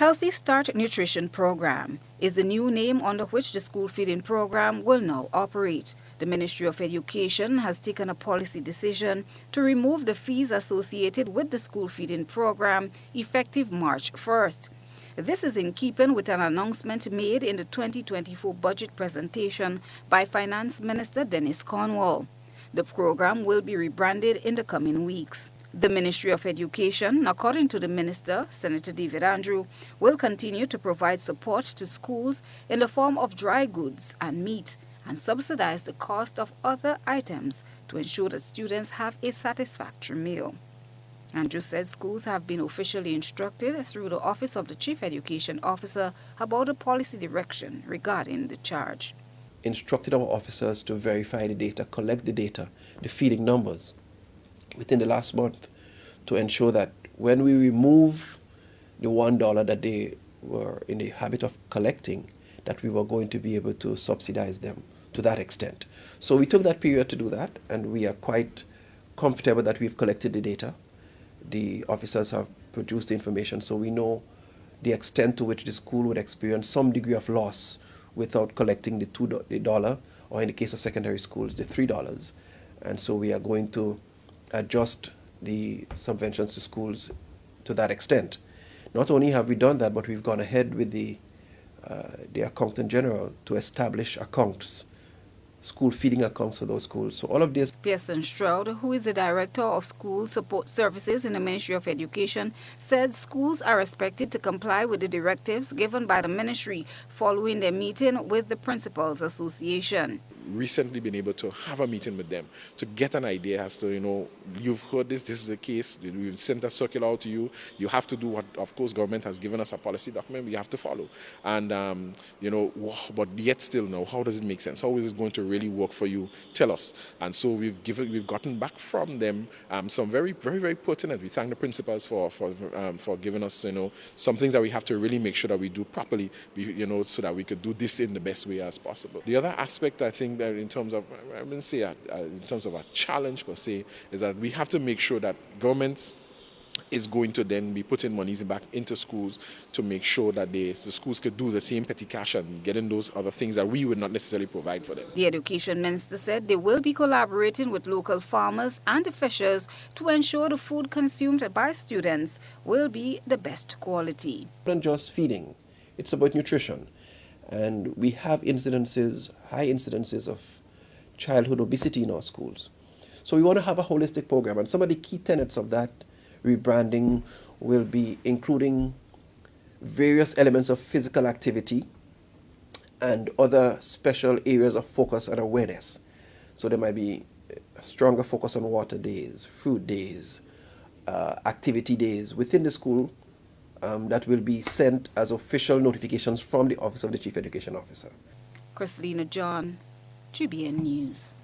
Healthy Start Nutrition Program is the new name under which the school feeding program will now operate. The Ministry of Education has taken a policy decision to remove the fees associated with the school feeding program effective March 1st. This is in keeping with an announcement made in the 2024 budget presentation by Finance Minister Dennis Cornwall. The program will be rebranded in the coming weeks. The Ministry of Education, according to the Minister, Senator David Andrew, will continue to provide support to schools in the form of dry goods and meat and subsidize the cost of other items to ensure that students have a satisfactory meal. Andrew said schools have been officially instructed through the Office of the Chief Education Officer about the policy direction regarding the charge. Instructed our officers to verify the data, collect the data, the feeding numbers within the last month to ensure that when we remove the $1 that they were in the habit of collecting, that we were going to be able to subsidize them to that extent. So we took that period to do that, and we are quite comfortable that we've collected the data. The officers have produced the information, so we know the extent to which the school would experience some degree of loss without collecting the $2, or in the case of secondary schools, the $3. And so we are going to adjust the subventions to schools to that extent. Not only have we done that, but we've gone ahead with the Accountant General to establish accounts, school feeding accounts for those schools. So all of this. Pearson Stroud, who is the Director of School Support Services in the Ministry of Education, said schools are expected to comply with the directives given by the ministry following their meeting with the Principals Association. Recently been able to have a meeting with them to get an idea as to, you've heard this is the case, we've sent a circular out to you, you have to do what, of course, government has given us a policy document we have to follow. And, but yet still now, how does it make sense? How is it going to really work for you? Tell us. And so we've gotten back from them some very, very, very pertinent. We thank the principals for giving us, some things that we have to really make sure that we do properly, so that we could do this in the best way as possible. The other aspect, I think, that in terms of, I wouldn't say in terms of a challenge per se, is that we have to make sure that government is going to then be putting monies back into schools to make sure that the schools could do the same petty cash and getting those other things that we would not necessarily provide for them. The Education Minister said they will be collaborating with local farmers and fishers to ensure the food consumed by students will be the best quality. Not just feeding, it's about nutrition. And we have high incidences of childhood obesity in our schools. So we want to have a holistic program, and some of the key tenets of that rebranding will be including various elements of physical activity and other special areas of focus and awareness. So there might be a stronger focus on water days, food days, activity days within the school that will be sent as official notifications from the Office of the Chief Education Officer. Christina John, GBN News.